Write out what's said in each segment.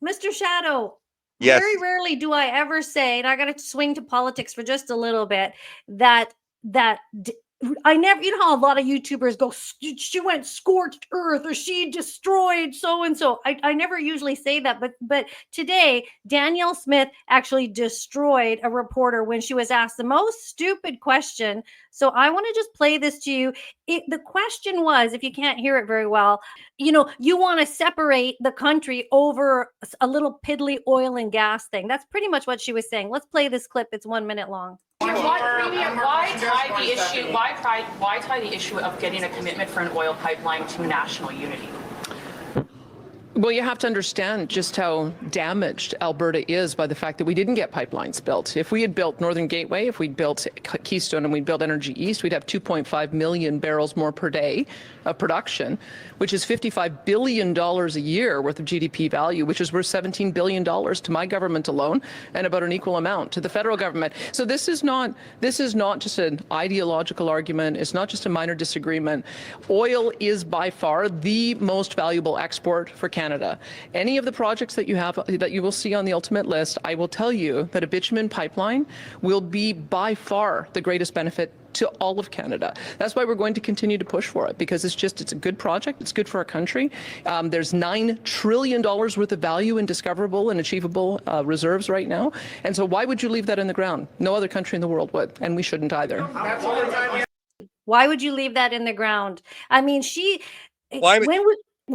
Mr. Shadoe, Yes. very rarely do I ever say, and I got to swing to politics for just a little bit, that that I never, you know how a lot of YouTubers go, she went scorched earth or she destroyed so and so. I never usually say that, but today Danielle Smith actually destroyed a reporter when she was asked the most stupid question. So I want to just play this to you. The question was, if you can't hear it very well, you want to separate the country over a little piddly oil and gas thing. That's pretty much what she was saying. Let's play this clip. It's 1 minute long. Why tie the issue of getting a commitment for an oil pipeline to national unity? Well, you have to understand just how damaged Alberta is by the fact that we didn't get pipelines built. If we had built Northern Gateway, if we'd built Keystone and we'd built Energy East, we'd have 2.5 million barrels more per day of production, which is $55 billion a year worth of GDP value, which is worth $17 billion to my government alone and about an equal amount to the federal government. So this is not just an ideological argument. It's not just a minor disagreement. Oil is by far the most valuable export for Canada. Any of the projects that you will see on the ultimate list, I will tell you that a bitumen pipeline will be by far the greatest benefit to all of Canada. That's why we're going to continue to push for it, because it's a good project. It's good for our country. There's $9 trillion worth of value in discoverable and achievable reserves right now. And so why would you leave that in the ground? No other country in the world would, and we shouldn't either. Why would you leave that in the ground? I mean,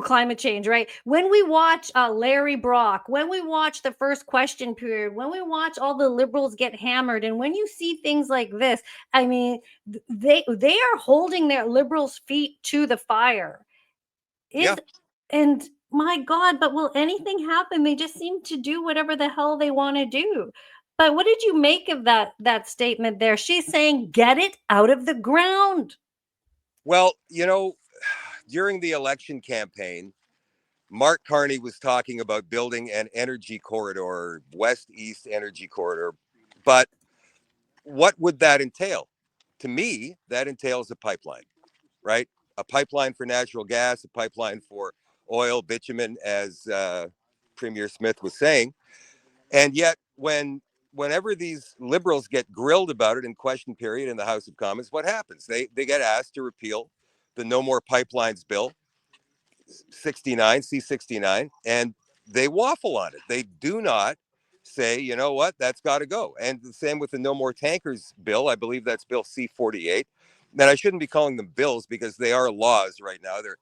climate change, right? When we watch Larry Brock, when we watch the first question period, when we watch all the Liberals get hammered, and when you see things like this, I mean, they are holding their Liberals' feet to the fire. And my God, but will anything happen? They just seem to do whatever the hell they want to do. But what did you make of that statement there? She's saying, get it out of the ground. Well, during the election campaign, Mark Carney was talking about building an energy corridor, west-east energy corridor. But what would that entail? To me, that entails a pipeline, right? A pipeline for natural gas, a pipeline for oil, bitumen, as Premier Smith was saying. And yet, whenever these Liberals get grilled about it in question period in the House of Commons, what happens? They get asked to repeal the No More Pipelines bill, 69, C69, and they waffle on it. They do not say, you know what, that's got to go. And the same with the No More Tankers bill. I believe that's bill C48. And I shouldn't be calling them bills because they are laws right now. They're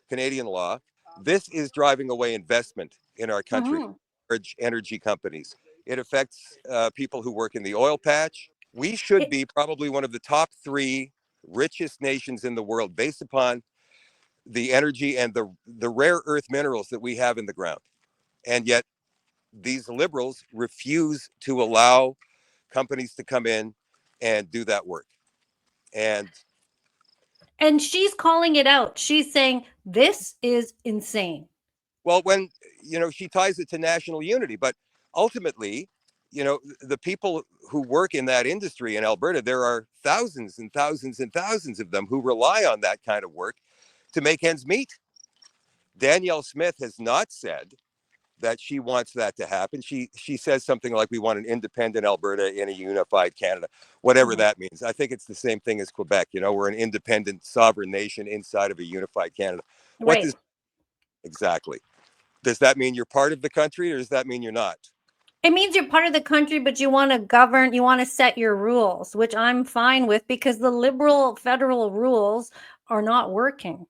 Canadian law. This is driving away investment in our country, energy companies. It affects people who work in the oil patch. We should be probably one of the top 3 richest nations in the world based upon the energy and the rare earth minerals that we have in the ground. And yet these Liberals refuse to allow companies to come in and do that work. And she's calling it out. She's saying this is insane. Well, when, she ties it to national unity, but ultimately, the people who work in that industry in Alberta, there are thousands and thousands and thousands of them who rely on that kind of work to make ends meet. Danielle Smith has not said that she wants that to happen. She says something like, we want an independent Alberta in a unified Canada, whatever that means. I think it's the same thing as Quebec. We're an independent sovereign nation inside of a unified Canada. What does exactly? Does that mean you're part of the country, or does that mean you're not? It means you're part of the country, but you want to govern, you want to set your rules, which I'm fine with, because the Liberal federal rules are not working.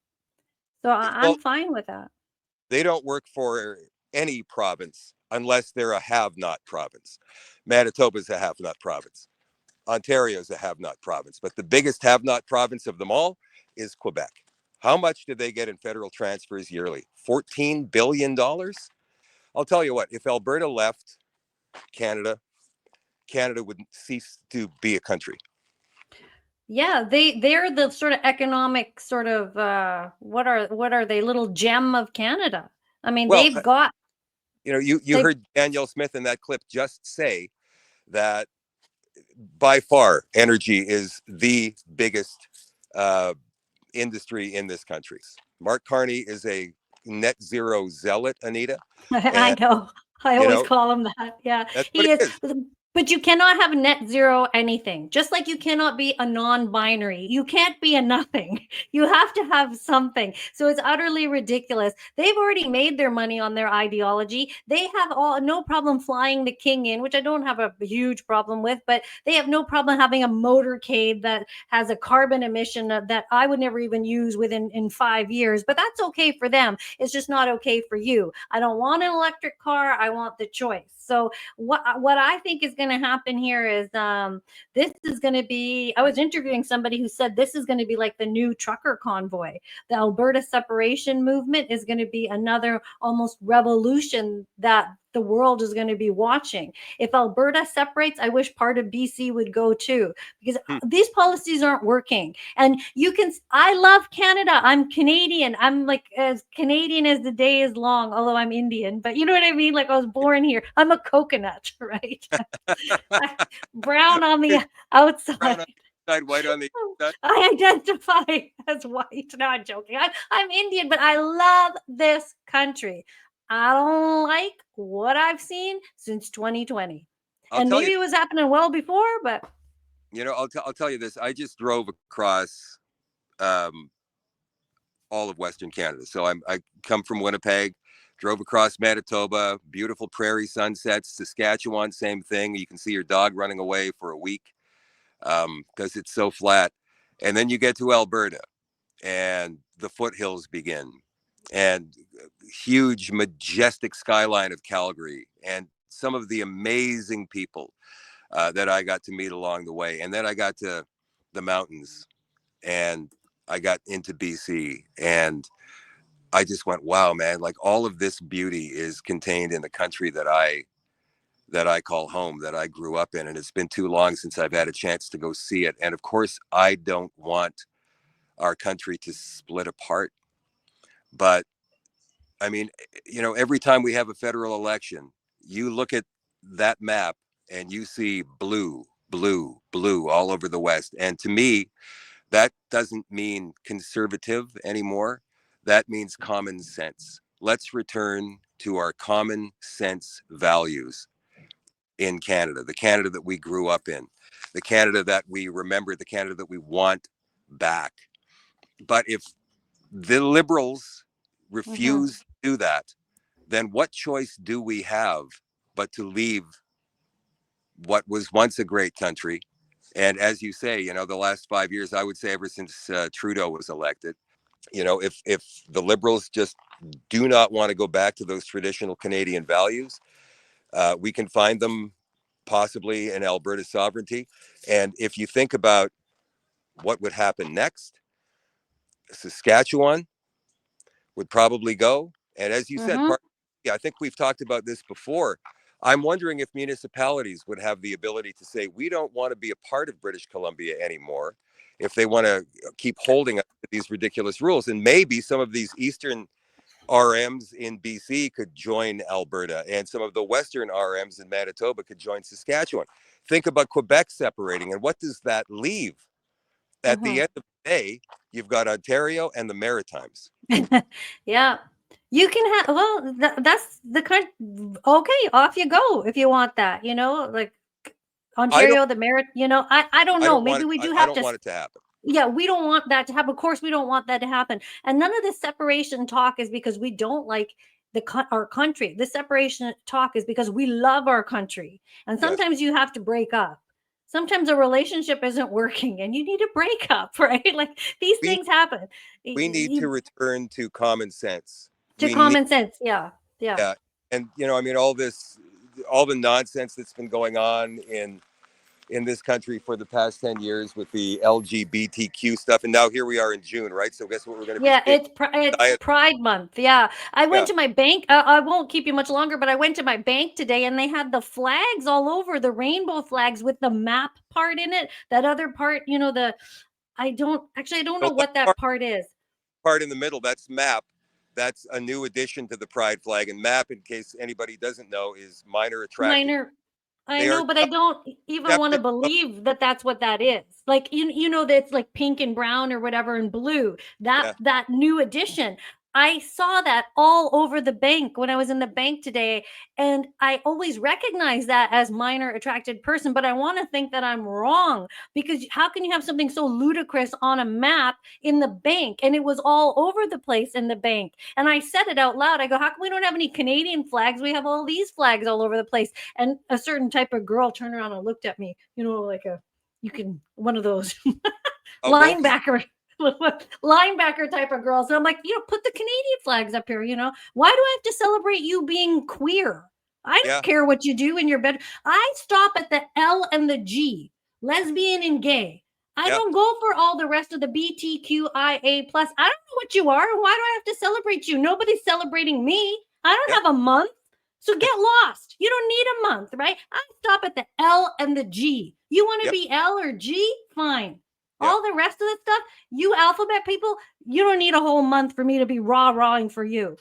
So I'm fine with that. They don't work for any province unless they're a have-not province. Manitoba's a have-not province. Ontario's a have-not province. But the biggest have-not province of them all is Quebec. How much do they get in federal transfers yearly? $14 billion? I'll tell you what, if Alberta left Canada, Canada would cease to be a country. Yeah, they're the sort of economic sort of what are they, little gem of Canada. I mean, they've got, you heard Danielle Smith in that clip just say that by far energy is the biggest industry in this country. Mark Carney is a net zero zealot, Anita. I know. I You always know, call him that. Yeah, that's what he it is. is. But you cannot have net zero anything. Just like you cannot be a non-binary. You can't be a nothing. You have to have something. So it's utterly ridiculous. They've already made their money on their ideology. They have no problem flying the king in, which I don't have a huge problem with, but they have no problem having a motorcade that has a carbon emission that I would never even use in 5 years. But that's okay for them. It's just not okay for you. I don't want an electric car. I want the choice. So what I think is going to happen here is this is going to be. I was interviewing somebody who said this is going to be like the new trucker convoy. The Alberta separation movement is going to be another almost revolution that the world is going to be watching. If Alberta separates, I wish part of BC would go too, because these policies aren't working. And I love Canada. I'm Canadian. I'm like as Canadian as the day is long, although I'm Indian, but you know what I mean? Like I was born here. I'm a coconut, right? Brown on the outside. Brown on the inside, white on the inside. I identify as white. No, I'm joking. I'm Indian, but I love this country. I don't like what I've seen since 2020. And maybe it was happening well before, but I'll tell you this. I just drove across all of Western Canada. So I come from Winnipeg, drove across Manitoba, beautiful prairie sunsets. Saskatchewan, same thing. You can see your dog running away for a week because it's so flat. And then you get to Alberta and the foothills begin, and huge, majestic skyline of Calgary, and some of the amazing people that I got to meet along the way. And then I got to the mountains and I got into BC, and I just went, wow, man, like all of this beauty is contained in the country that I call home, that I grew up in. And it's been too long since I've had a chance to go see it. And of course, I don't want our country to split apart. But I mean, every time we have a federal election, you look at that map and you see blue, blue, blue all over the West. And to me, that doesn't mean conservative anymore. That means common sense. Let's return to our common sense values in Canada, the Canada that we grew up in, the Canada that we remember, the Canada that we want back. But if the Liberals refuse to do that, then what choice do we have but to leave what was once a great country? And as you say, the last 5 years, I would say ever since Trudeau was elected, if the Liberals just do not want to go back to those traditional Canadian values, we can find them possibly in Alberta sovereignty. And if you think about what would happen next, Saskatchewan would probably go. And as you said, I think we've talked about this before. I'm wondering if municipalities would have the ability to say, we don't want to be a part of British Columbia anymore, if they want to keep holding us to these ridiculous rules. And maybe some of these Eastern RMs in BC could join Alberta, and some of the Western RMs in Manitoba could join Saskatchewan. Think about Quebec separating, and what does that leave? At the end of the day, you've got Ontario and the Maritimes. Yeah. You can have, well, that's the kind. Okay, off you go if you want that. Like Ontario, the merit. I don't know. Maybe we do have to. I don't want it to happen. Yeah, we don't want that to happen. Of course, we don't want that to happen. And none of this separation talk is because we don't like our country. The separation talk is because we love our country. And sometimes you have to break up. Sometimes a relationship isn't working and you need to break up, right? Like these things happen. We need to return to common sense. Sense. Yeah. And all the nonsense that's been going on in this country for the past 10 years with the LGBTQ stuff. And now here we are in June, right? So guess what we're going to be? Yeah, it's Pride Month. Yeah. I went to my bank. I won't keep you much longer, but I went to my bank today and they had the flags all over, the rainbow flags with the map part in it. That other part, I don't know what that part is. Part in the middle, that's MAP. That's a new addition to the Pride flag. And MAP, in case anybody doesn't know, is minor attractive. I know, but I don't even want to believe that that's what that is. Like, that it's like pink and brown or whatever and blue. That new addition. I saw that all over the bank when I was in the bank today. And I always recognize that as minor attracted person, but I want to think that I'm wrong, because how can you have something so ludicrous on a map in the bank? And it was all over the place in the bank. And I said it out loud. I go, how come we don't have any Canadian flags? We have all these flags all over the place. And a certain type of girl turned around and looked at me, like one of those A woke- linebacker linebacker type of girls. So I'm like, put the Canadian flags up here. Why do I have to celebrate you being queer? I don't Yeah. care what you do in your bed. I stop at the L and the G, lesbian and gay. I Yeah. don't go for all the rest of the BTQIA plus. I don't know what you are. Why do I have to celebrate you? Nobody's celebrating me. I don't Yeah. have a month. So get lost. You don't need a month, right? I stop at the L and the G. You want to Yep. be L or G? Fine. Yep. All the rest of the stuff, you alphabet people, you don't need a whole month for me to be rah-rahing for you.